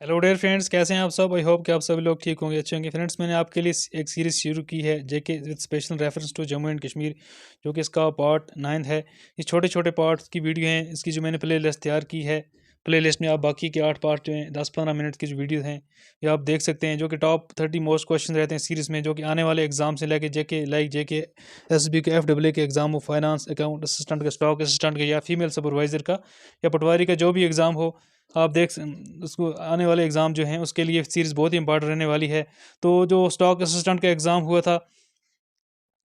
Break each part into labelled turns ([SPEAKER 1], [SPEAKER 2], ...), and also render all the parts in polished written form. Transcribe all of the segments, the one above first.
[SPEAKER 1] Hello dear friends, कैसे हैं आप सब। आई होप कि आप सभी लोग ठीक होंगे, अच्छे होंगे। फ्रेंड्स, मैंने आपके लिए एक सीरीज़ शुरू की है JK with special reference to Jammu and Kashmir, जो कि इसका पार्ट 9 है। ये छोटे छोटे पार्ट्स की वीडियो हैं। इसकी जो मैंने प्ले लिस्ट तैयार की है, प्ले लिस्ट में आप बाकी के 8 पार्ट जो हैं 10-15 मिनट की जो वीडियो हैं ये आप देख सकते हैं, जो कि टॉप 30 मोस्ट क्वेश्चन रहते हैं सीरीज़ में, जो कि आने वाले एग्जाम से लेके जेके लाइक जेके एसबी के FAA के एग्जाम हो, फाइनेंस अकाउंट असिस्टेंट का, स्टॉक असिस्टेंट का, या फीमेल सुपरवाइज़र का, या पटवारी का, जो भी एग्ज़ाम हो आप उसको आने वाले एग्ज़ाम जो हैं उसके लिए सीरीज़ बहुत ही इंपॉर्टेंट रहने वाली है। तो जो स्टॉक असिस्टेंट का एग्ज़ाम हुआ था,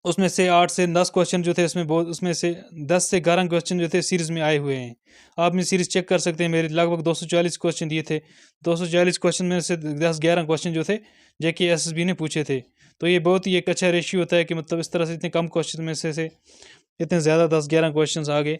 [SPEAKER 1] उसमें से 8 से 10 क्वेश्चन जो थे उसमें बहुत, उसमें से 10 से 11 क्वेश्चन जो थे सीरीज़ में आए हुए हैं। आप मेरी सीरीज़ चेक कर सकते हैं। मेरे लगभग 240 क्वेश्चन दिए थे। 240 क्वेश्चन में से 10-11 क्वेश्चन जो थे जेके एसएसबी ने पूछे थे। तो ये बहुत ही एक अच्छा रेशियो होता है कि मतलब इस तरह से इतने कम क्वेश्चन में से इतने ज़्यादा 10-11 क्वेश्चन आ गए।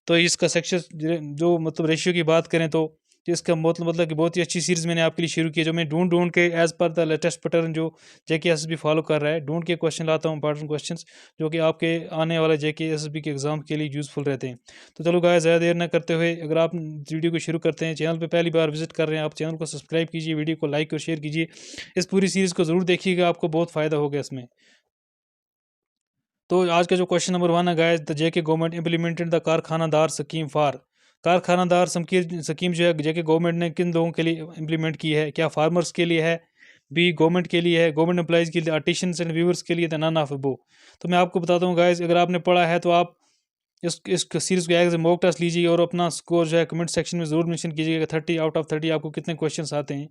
[SPEAKER 1] तो इसका सक्सेस जो मतलब रेशियो की बात करें तो इसका मतलब कि बहुत ही अच्छी सीरीज़ मैंने आपके लिए शुरू की है, जो मैं ढूंढ के as per the latest pattern जो जेके एसएसबी फॉलो कर रहा है, ढूंढ के क्वेश्चन लाता हूँ, इंपॉर्टेंट क्वेश्चंस जो कि आपके आने वाले जेके एसएसबी के एग्जाम के लिए यूज़फुल रहते हैं। तो चलो गाइस, ज़्यादा देर ना करते हुए अगर आप वीडियो को शुरू करते हैं, चैनल पर पहली बार विजिट कर रहे हैं, आप चैनल को सब्सक्राइब कीजिए, वीडियो को लाइक और शेयर कीजिए। इस पूरी सीरीज़ को ज़रूर देखिएगा, आपको बहुत फ़ायदा होगा इसमें। तो आज का जो क्वेश्चन नंबर 1 है guys, the JK government implemented the Karkhanadar scheme for. Karkhanadar scheme जो है जेके गवर्नमेंट ने किन लोगों के लिए इम्प्लीमेंट की है? क्या फार्मर्स के लिए है, बी गवर्नमेंट के लिए है, गवर्नमेंट एम्प्लॉइज़ के लिए, आर्टिशंस एंड व्यूअर्स के लिए, नन ऑफ अबोव। तो मैं आपको बताता हूँ गाइस, अगर आपने पढ़ा है तो आप इस सीरीज़ को एज ए मॉक टेस्ट लीजिए और अपना स्कोर जो है कमेंट सेक्शन में ज़रूर मेंशन कीजिएगा। 30 आउट ऑफ 30 आपको कितने क्वेश्चन आते हैं।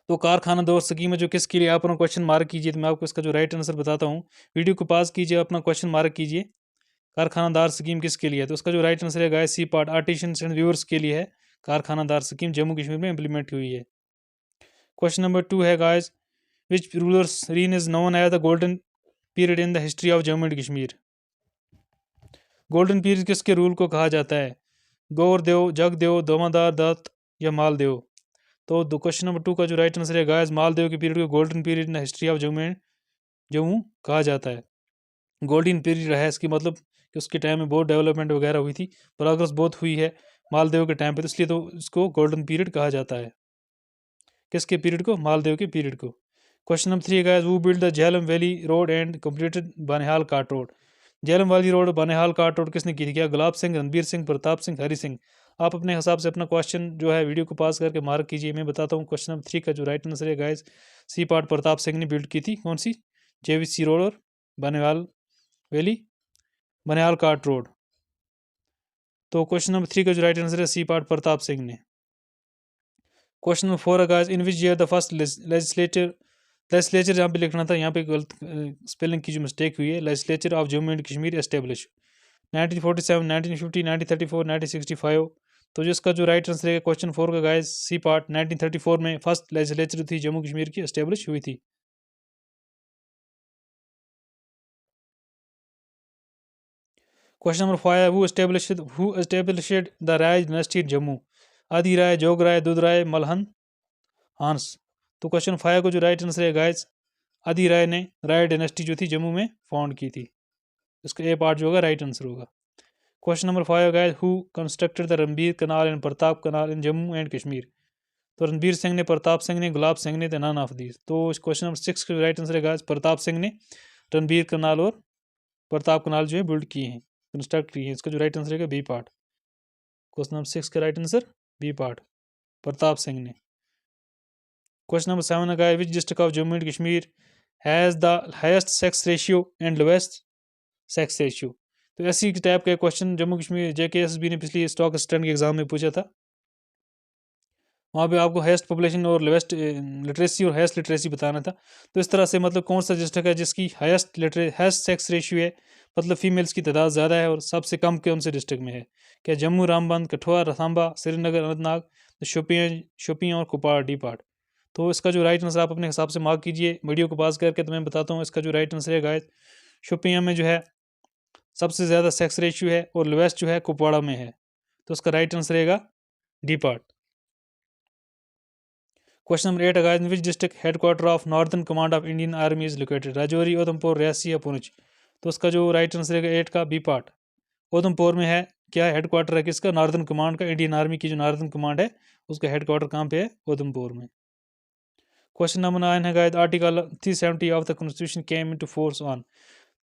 [SPEAKER 1] तो कारखाना दौर स्कीम है जो किसके लिए, आप अपना क्वेश्चन मार्क कीजिए। तो मैं आपको इसका जो राइट आंसर बताता हूँ। वीडियो को पास कीजिए, अपना क्वेश्चन मार्क कीजिए। कारखानादार स्कीम किसके लिए है? तो इसका जो राइट आंसर है guys, C part, artisans and viewers के लिए है। कारखानादार स्कीम जम्मू कश्मीर में इंप्लीमेंट हुई है। क्वेश्चन नंबर 2 है guys, which rulers reign is known as the golden period in the history of Jammu and Kashmir. Golden period किसके रूल को कहा जाता है? गौरदेव, जगदेव, दमादार दत्त या मालदेव। तो क्वेश्चन नंबर 2 का जो राइट आंसर है गाइस, मालदेव के पीरियड को golden period in the history of Jammu कहा जाता है। गोल्डन पीरियड रहा है, इसकी मतलब कि उसके टाइम में बहुत डेवलपमेंट वगैरह हुई थी, प्रोग्रेस बहुत हुई है मालदेव के टाइम पे, तो इसलिए तो इसको गोल्डन पीरियड कहा जाता है। किसके पीरियड को? मालदेव के पीरियड को। Question number 3 guys, who build the Jhelum valley road and completed Banihal काट रोड। झेलम वाली रोड, बनिहाल काट रोड किसने की थी? क्या गुलाब सिंह, रणबीर सिंह, प्रताप सिंह, हरि सिंह? आप अपने हिसाब से अपना क्वेश्चन जो है वीडियो को पास करके मार्क कीजिए। मैं बताता हूँ क्वेश्चन नंबर 3 का जो राइट आंसर है guys, C part, Pratap Singh ने बिल्ड की थी। कौन सी? JVC रोड और बनिहाल वैली, बनिहाल काट रोड। तो क्वेश्चन नंबर 3 का जो राइट आंसर है, सी पार्ट, प्रताप सिंह ने। क्वेश्चन नंबर 4 है guys, in which year the first legislature यहाँ पे लिखना था, यहाँ पे गलत स्पेलिंग की जो मिस्टेक हुई है, legislature of Jammu and Kashmir establish. 1947, 1950, 1934, 1965। तो जिसका जो राइट आंसर है क्वेश्चन 4 का गाइस, सी पार्ट, 1934 में फर्स्ट लेजिस्लेचर थी जम्मू कश्मीर की एस्टेब्लिश हुई थी। Question number 5, who established the Rai dynasty in Jammu. Adi Rai, जोग राय, दुध राय, मलहन, हांस। तो क्वेश्चन 5 को जो राइट आंसर है गाइस, आदि राय ने राय डायनेस्टी जो थी जम्मू में फाउंड की थी। इसका ए पार्ट जो होगा राइट आंसर होगा। Question number 5 guys, who constructed the Ranbir canal and Pratap canal in Jammu and Kashmir. तो रणबीर सिंह ने, प्रताप सिंह ने, गुलाब सिंह ने, नन ऑफ दीज। तो क्वेश्चन नंबर 6 का राइट आंसर है गाइस, प्रताप सिंह ने रणबीर कनाल और प्रताप कनाल जो है बिल्ड किए हैं, कंस्ट्रक्ट किए हैं। इसका जो राइट आंसर है बी पार्ट। क्वेश्चन नंबर 6 का right answer B part, Pratap Singh ने। क्वेश्चन नंबर 7 है, which district of Jammu and Kashmir has the highest sex ratio and lowest sex ratio. तो ऐसी टाइप का क्वेश्चन जम्मू कश्मीर JKSB ने पिछली स्टॉक असिस्टेंट के एग्जाम में पूछा था। वहाँ पे आपको हाईएस्ट पॉपुलेशन और लोएस्ट लिटरेसी और हाईएस्ट लिटरेसी बताना था। तो इस तरह से मतलब कौन सा डिस्ट्रिक्ट है जिसकी हाईएस्ट सेक्स रेशियो है, मतलब फीमेल्स की तादाद ज़्यादा है, और सबसे कम कौन से डिस्ट्रिक्ट में है? क्या जम्मू, रामबन, कठुआ, सांबा, श्रीनगर, अनंतनाग, शोपियाँ और कुपवाड़ा, डी पार्ट। तो इसका जो राइट आंसर आप अपने हिसाब से मार्क कीजिए वीडियो को पास करके। तो मैं बताता हूँ इसका जो राइट आंसर है गाइस, शोपियाँ में जो है सबसे ज़्यादा सेक्स रेशियो है, और लोएस्ट जो है कुपवाड़ा में है। तो उसका राइट आंसर रहेगा D part. Question number 8 guys, which district headquarter of northern command of Indian army is located. Rajouri, Udhampur, Reasi या पुंछ। तो उसका जो राइट आंसर है 8 का बी पार्ट, उधमपुर में है क्या है, हेडक्वार्टर है किसका, नॉर्दर्न कमांड का, इंडियन आर्मी की जो नॉर्दर्न कमांड है उसका हेडक्वार्टर कहाँ पे है, उधमपुर में। क्वेश्चन नंबर 9 है guys, article 370 of the constitution came into force on.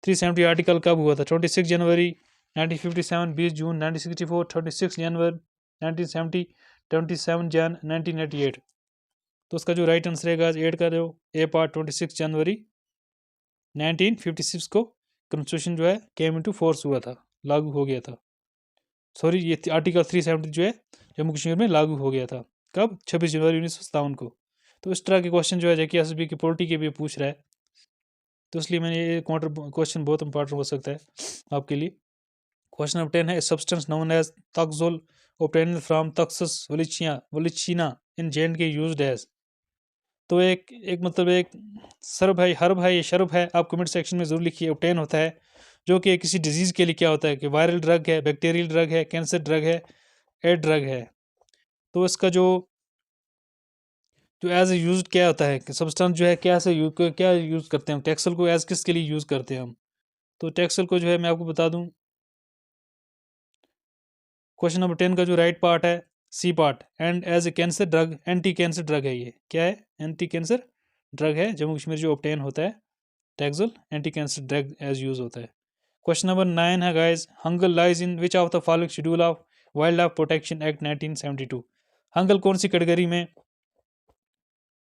[SPEAKER 1] 370 article कब हुआ था, 26 जनवरी 1957, 20 जून 1964, 26 जनवरी 1970, 27 जन 1988। तो उसका जो राइट आंसर है 8 का जो ए पार्ट 26 जनवरी 1956 को कॉन्स्टिट्यूशन जो है केम इनटू फोर्स हुआ था, लागू हो गया था। सॉरी, ये आर्टिकल 370 जो है जम्मू कश्मीर में लागू हो गया था, कब, 26 जनवरी 1957 को। तो इस तरह के क्वेश्चन जो है जेके एसएसबी की पॉलिटी के भी पूछ रहा है, तो इसलिए मैंने ये काउंटर क्वेश्चन बहुत इंपॉर्टेंट हो सकता है आपके लिए। क्वेश्चन नंबर 10 है, substance known as Taxol obtained from Taxus wallichiana in J and K used as. तो एक मतलब एक सर्ब है, हर्ब है, ये शर्ब है, आप कमेंट सेक्शन में जरूर लिखिए। ऑब्टेन होता है जो कि किसी डिजीज़ के लिए क्या होता है कि वायरल ड्रग है, बैक्टीरियल ड्रग है, कैंसर ड्रग है, एड ड्रग है। तो इसका जो एज ए यूज क्या होता है कि सब्सटेंस जो है क्या यूज़ करते हैं हम, टैक्सल को एज किसके लिए यूज़ करते हैं हम। तो टैक्सल को जो है मैं आपको बता दूं, क्वेश्चन नंबर 10 का जो राइट पार्ट है C part, and as a cancer drug, anti cancer drug है। ये क्या है, एंटी कैंसर ड्रग है जम्मू कश्मीर जो ऑब्टेन होता है, taxol anti cancer drug as use होता है। क्वेश्चन नंबर 9 है guys, hangul lies in which of the following schedule of wild life protection act 1972। Hangul कौन सी कैटेगरी में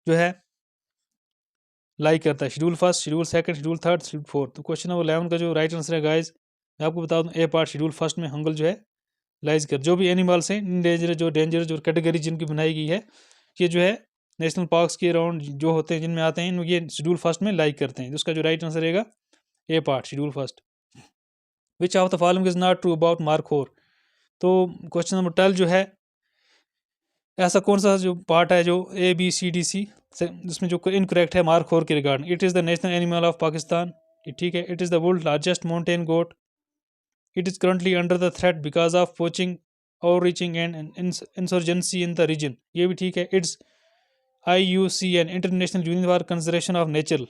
[SPEAKER 1] जो है लाइक करता है, schedule first, schedule second, schedule third, schedule fourth. तो क्वेश्चन नंबर 11 का जो राइट आंसर है गाइस, मैं आपको बता दूं ए पार्ट शेड्यूल फर्स्ट में हंगल जो है लाइज कर। जो भी एनिमल्स हैं इंडेंजर, जो डेंजर, जो कैटेगरी जिनकी बनाई गई है, ये जो है नेशनल पार्क्स के अराउंड जो होते हैं जिनमें आते हैं, ये शेड्यूल फर्स्ट में लाइक करते हैं। उसका जो राइट आंसर रहेगा A part schedule first. Which of the following is not true about markhor. तो क्वेश्चन नंबर 12 जो है, ऐसा कौन सा जो पार्ट है जो A B C D C इसमें जो इनकरेक्ट है मार्कोर के regard. It is the national animal of Pakistan, ठीक है। It is the world largest mountain goat. It is currently under the threat because of poaching, over reaching and insurgency in the region, ये भी ठीक है। It's IUCN international union for conservation of nature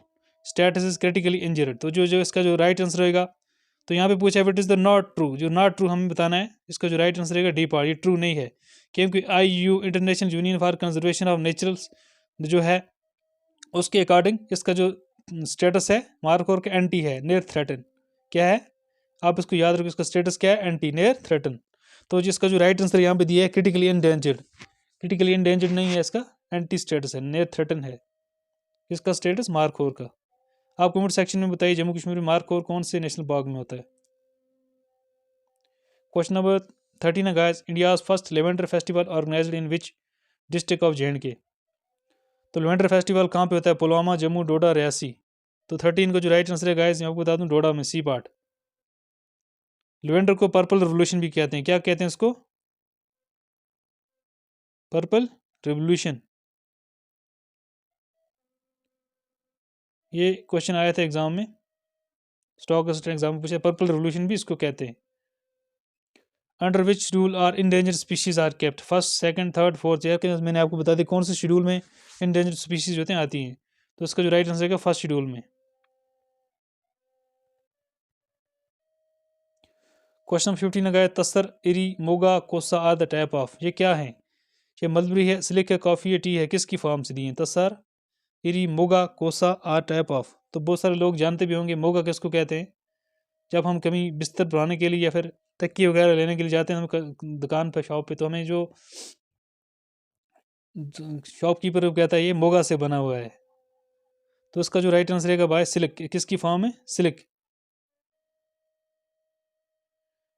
[SPEAKER 1] status is critically endangered. तो जो इसका जो right answer होगा, तो यहाँ पे पूछा है it is the not true, जो नॉट ट्रू हमें बताना है। इसका जो राइट आंसर रहेगा डी पार्ट, ये ट्रू नहीं है, क्योंकि IU international union for conservation of naturals जो है उसके अकॉर्डिंग इसका जो स्टेटस है मार्कोर के एंटी है, नियर थ्रेटन। क्या है, आप इसको याद रखो, इसका स्टेटस क्या है, एंटी, नियर थ्रेटन। तो जिसका जो राइट आंसर यहाँ पे दिया है क्रिटिकली एंडेंजर्ड, क्रिटिकली एंडेंजर्ड नहीं है, इसका एंटी स्टेटस है, नियर थ्रेटन है इसका स्टेटस मार्कोर का। आप कमेंट सेक्शन में बताइए जम्मू कश्मीर में मार्कोर कौन से नेशनल पार्क में होता है। क्वेश्चन नंबर 13 है guys, India's first lavender festival organised in which district of J&K। तो लेवेंडर फेस्टिवल कहाँ पे होता है, पुलवामा, जम्मू, डोडा, रियासी। तो 13 का जो राइट आंसर है गाइस, मैं आपको बता दूं डोडा में, सी पार्ट। लेवेंडर को पर्पल रिवोल्यूशन भी कहते हैं, क्या कहते हैं इसको, पर्पल रिवोल्यूशन। ये क्वेश्चन आया था एग्जाम में, स्टॉक असिस्टेंट एग्जाम में पूछा, पर्पल रिवोल्यूशन भी इसको कहते हैं। Under which schedule are endangered species are kept, first, second, third, fourth. मैंने आपको बता दिया कौन से शेड्यूल में इंडेंजर्ड स्पीशीज होते हैं, आती हैं। तो इसका जो राइट आंसर है फर्स्ट शेड्यूल में। क्वेश्चन 15 लगाया, तसर, इरी, मोगा, कोसा आर द टाइप ऑफ। ये क्या है, ये मलबरी है, सिलिक है, कॉफ़ी है, टी है, किसकी फॉर्म से दी है। तसर, इरी, मोगा, कोसा आर टाइप ऑफ। तो बहुत सारे लोग जानते भी होंगे मोगा किसको कहते हैं। जब हम कभी बिस्तर बनाने के लिए या फिर तकिए वगैरह लेने के लिए जाते हैं हम दुकान पर, शॉप पे, तो हमें जो शॉपकीपर कहता है ये मोगा से बना हुआ है। तो इसका जो राइट आंसर रहेगा बाय सिल्क, किसकी फॉर्म है, सिल्क।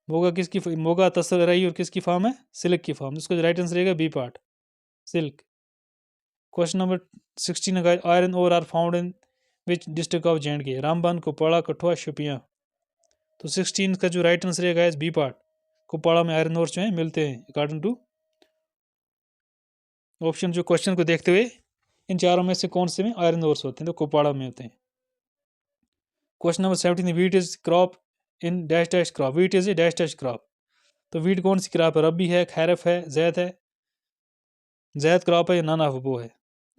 [SPEAKER 1] मोगा तसर रही और किसकी फॉर्म है, सिल्क की फॉर्म। इसका जो राइट आंसर रहेगा B part, silk. Question number 16 iron ore are found in which district of J&K, Ramban, Kupwara, Kathua, Shopian. तो 16 का जो राइट आंसर रहेगा बी पार्ट, कुपवाड़ा में आयरन ओर जो है मिलते हैं अकॉर्डिंग टू ऑप्शन। जो क्वेश्चन को देखते हुए इन चारों में से कौन से में आयरन ओर्स होते हैं, तो कुपवाड़ा में होते हैं। Question number 17, wheat is crop in dash dash crop, wheat is a dash dash crop. तो वीट कौन सी क्रॉप है, रबी है, खैरफ है, जैद है, जैद क्रॉप है या नॉन ऑफ वो है।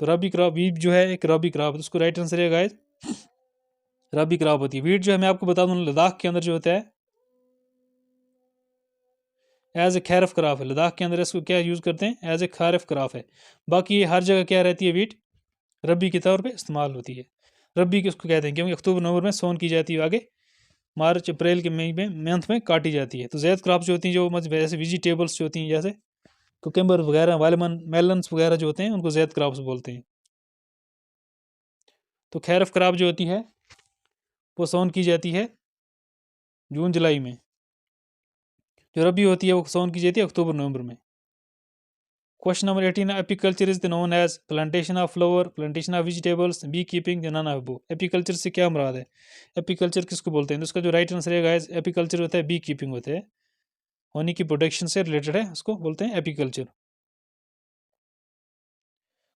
[SPEAKER 1] तो रबी क्रॉप, वीट जो है एक रबी क्रॉप, तो उसको राइट आंसर है गाइस रबी क्रॉप होती है। वीट जो है मैं आपको बता दूं लद्दाख के अंदर जो होता है, एज ए खैरफ क्राफ है, लद्दाख के अंदर इसको क्या यूज़ करते हैं, एज ए खैरफ क्राफ है। बाकी ये हर जगह क्या रहती है, वीट रबी के तौर पे इस्तेमाल होती है। रबी किसको कहते हैं, क्योंकि अक्टूबर नवंबर में सोन की जाती है, आगे मार्च अप्रैल के मई में मंथ में काटी जाती है। तो ज़ैद क्रॉप जो होती हैं, जो मतलब ऐसे वेजिटेबल्स जो होती हैं जैसे कुकम्बर वगैरह, वालमन मेलन्स वगैरह जो होते हैं, उनको ज़ैद क्रॉप्स बोलते हैं। तो खैरफ क्रॉप जो होती है वो सोन की जाती है जून जुलाई में। जो रबी होती है वो सोन की जाती है अक्टूबर नवंबर में। Question number 18, apiculture is known as plantation of flower, plantation of vegetables, bee keeping, none of both. Apiculture से क्या मुराद है, एपीकल्चर किसको बोलते हैं? तो इसका जो राइट आंसर है गाइस, एपीकल्चर होता है बी कीपिंग होता है, होनी की प्रोडक्शन से रिलेटेड है, उसको बोलते हैं apiculture.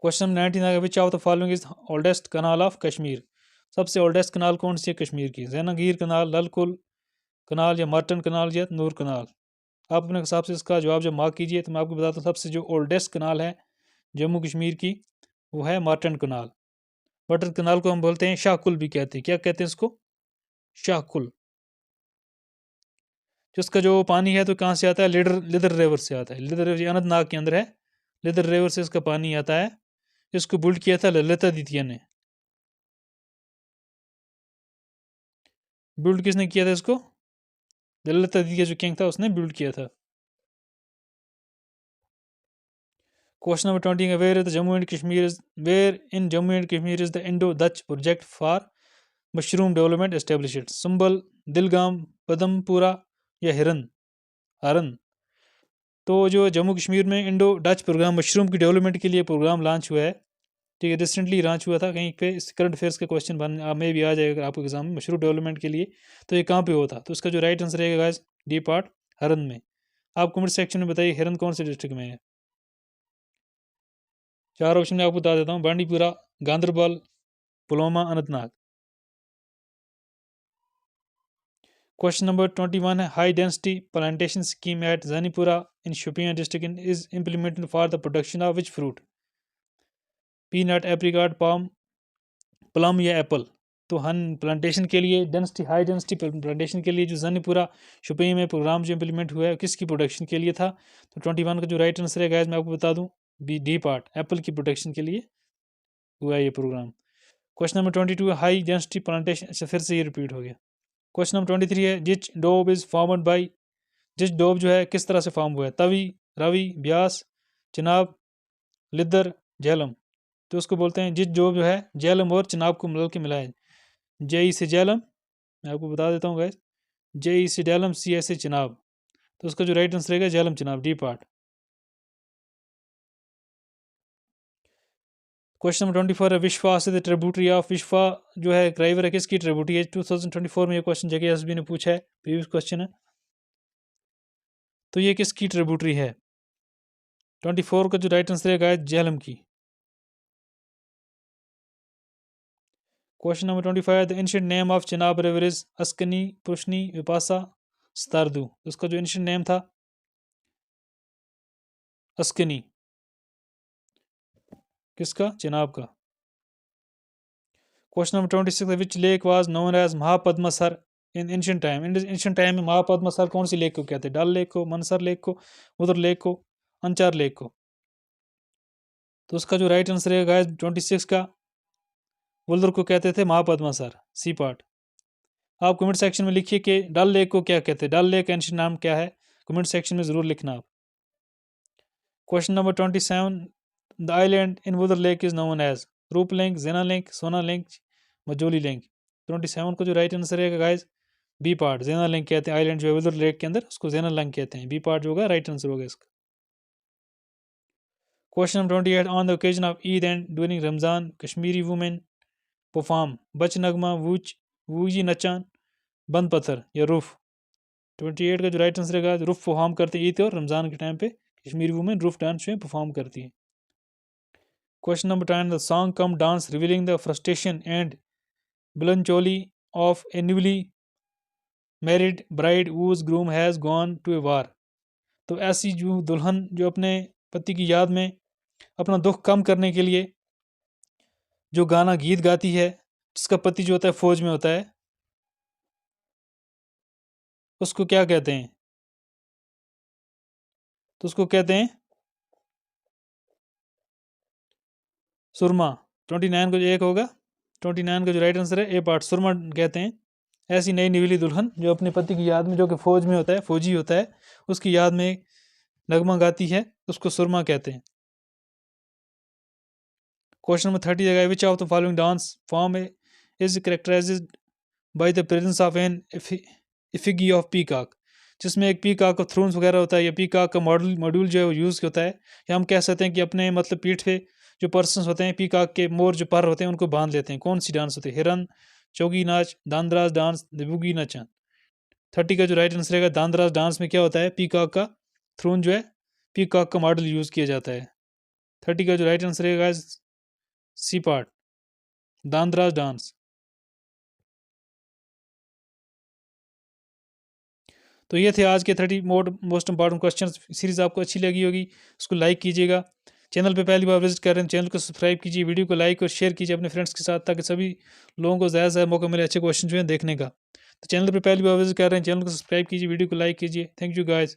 [SPEAKER 1] Question number 19, which of the following is oldest canal of Kashmir? सबसे ओल्डेस्ट कनाल कौन सी है कश्मीर की? जैनागीर कनाल, ललकुल कनाल, या मार्टन कनाल, या नूर कनाल? आप अपने हिसाब से इसका जवाब जब मार्क कीजिए तो मैं आपको बताता हूँ, सबसे जो ओल्डेस्ट कनाल है जम्मू कश्मीर की वो है मार्टन कनाल। वाटर कनाल को हम बोलते हैं शाहकुल भी कहते हैं। क्या कहते हैं इसको? शाहकुल। जिसका जो पानी है तो कहाँ से आता है, लिदर रिवर से आता है। लिदर रिवर अनंतनाग के अंदर है, लिदर रिवर से इसका पानी आता है। इसको बिल्ड किया था ललिता द्वितीय ने। बिल्ड किसने किया था इसको? ललिता द्वितीय जो किंग था उसने बिल्ड किया था। Question number 20, where is the Jammu and Kashmir is where in Jammu and Kashmir is the Indo Dutch project for mushroom development established? Sumbal, Dilgam, Padampura, या हरन? तो जो जम्मू कश्मीर में इंडो डच प्रोग्राम मशरूम की डेवलपमेंट के लिए प्रोग्राम लॉन्च हुआ है, ठीक है, रिसेंटली लॉन्च हुआ था कहीं पे। इस करंट अफेयर्स के क्वेश्चन में भी आ जाएगा आपको एग्जाम में, मशरूम डेवलपमेंट के लिए। तो ये कहाँ पे होता? तो इसका जो राइट आंसर रहेगा गाइस, डी पार्ट, हरन में। आप कमेंट सेक्शन में बताइए हरन कौन से डिस्ट्रिक्ट में है। चार ऑप्शन में आपको बता देता हूँ, बांडीपुरा, गांधरबल, पुलवामा, अनंतनाग। क्वेश्चन नंबर 21 है, high density plantation scheme at Janipura in Shopian district is implemented for the production of which fruit? Peanut, apricot, palm, plum, या एप्पल? तो हन प्लांटेशन के लिए हाई डेंसिटी प्लांटेशन के लिए जो जानीपुरा शोपियां में प्रोग्राम जो इम्प्लीमेंट हुआ है किसकी प्रोडक्शन के लिए था? तो 21 का जो राइट आंसर है गाइस, मैं आपको बता दूं, बी डी पार्ट, एप्पल की प्रोडक्शन के लिए हुआ है ये programme. Question number 22, high density plantation, अच्छा फिर से ये रिपीट हो गया। क्वेश्चन नंबर 23 है, जिच डोब इज फॉर्मड बाई, जिच डोब जो है किस तरह से फॉर्म हुआ है? तवी, रवि, ब्यास, चिनाब, लिद्दर, झेलम? तो उसको बोलते हैं जिच डोब जो है झेलम और चिनाब को मिल के मिलाए। जेई से झेलम, मैं आपको बता देता हूँ गैस, जेई से झेलम, सी एस से चिनाब। तो उसका जो राइट आंसर रहेगा Jhelum Chenab, D part. Question number 24 है, विश्वा से द ट्रिब्यूटरी ऑफ, विश्वा जो है ड्राइवर है किसकी ट्रिब्यूटरी है? 2024 में ये क्वेश्चन जेकेएसबी ने पूछा है, प्रीवियस क्वेश्चन है। तो ये किसकी ट्रिब्यूटरी है? 24 का जो राइट आंसर है झेलम की। Question number 25, the ancient name of Chenab river is Asikni, Pushni, Vipasa, स्तारदू? उसका जो एंशिएंट नेम था अस्कनी, किसका? चिनाब का। Question number 26, which lake was known as Mahapadmasar in ancient time? Ancient time में महापद्मसर कौन सी लेक को कहते हैं? डल लेक को, मनसर लेक को, उधर लेक को, अंचार लेक को? तो उसका जो राइट आंसर है गाइस 26 का, वुल्दर को कहते थे महापद्मसर, सी पार्ट। आप कमेंट सेक्शन में लिखिए कि डल लेक को क्या कहते हैं, डल लेक का एंशिएंट नाम क्या है, कमेंट सेक्शन में जरूर लिखना आप। Question number 27, the island in वुल्दर lake is known as Roop Link, Jena Link, Sona Link, Majoli Link? 27 को जो राइट आंसर है guys, B part, Jena Link कहते हैं। आइलैंड जो है वुल्दर लेक के अंदर उसको जेना लिंक कहते हैं, बी पार्ट जो होगा राइट आंसर होगा इसका। Question number 28, on the occasion of Eid and during Ramzan Kashmiri women perform बच नगमा, वूच, वूजी नचान, बंद पत्थर, या रूफ? 28 का जो राइट आंसर है रूफ परफॉर्म करते हैं ईद और रमजान के टाइम पे, कश्मीरी वुमेन रूफ डांस जो है परफॉर्म करती है। Question number 10, the song come dance revealing the frustration and melancholy of a newly married bride whose groom has gone to a war? तो ऐसी जो दुल्हन जो अपने पति की याद में अपना दुख कम करने के लिए जो गाना गीत गाती है, जिसका पति जो होता है फौज में होता है, उसको क्या कहते हैं? तो उसको कहते हैं सुरमा। 29 को जो एक होगा, 29 का जो राइट आंसर है ए पार्ट, सुरमा कहते हैं ऐसी नई निवेली दुल्हन जो अपने पति की याद में, जो कि फौज में होता है, फौजी होता है, उसकी याद में नगमा गाती है, उसको सुरमा कहते हैं। क्वेश्चन नंबर 30 है, which of the following dance form is characterised by the presence of an effigy of peacock, जिसमें एक पीकॉक का थ्रोन्स वगैरह होता है, या पीकॉक का मॉड्यूल जो है वो यूज़ होता है, या हम कह सकते हैं कि अपने मतलब पीठ पे जो पर्सन होते हैं, पीकॉक के मोर जो पर होते हैं उनको बांध लेते हैं। कौन सी डांस होती है? हिरन, चौगी नाच, दांद्रास डांस, दिबुगी नचन। 30 का जो राइट आंसर रहेगा, दांद्रास डांस में क्या होता है, पीकॉक का थ्रोन जो है, पीकॉक का मॉडल यूज़ किया जाता है। 30 का जो राइट आंसर रहेगा सी पार्ट, दांद्रास डांस। तो ये थे आज के 30 मोस्ट इंपॉर्टेंट क्वेश्चन। सीरीज आपको अच्छी लगी होगी, उसको लाइक कीजिएगा। चैनल पे पहली बार विजिट कर रहे हैं, चैनल को सब्सक्राइब कीजिए, वीडियो को लाइक और शेयर कीजिए अपने फ्रेंड्स के साथ, ताकि सभी लोगों को ज़्यादा से ज़्यादा मौका मिले अच्छे क्वेश्चन जो है देखने का। तो चैनल पे पहली बार विजिट कर रहे हैं, चैनल को सब्सक्राइब कीजिए, वीडियो को लाइक कीजिए। Thank you guys.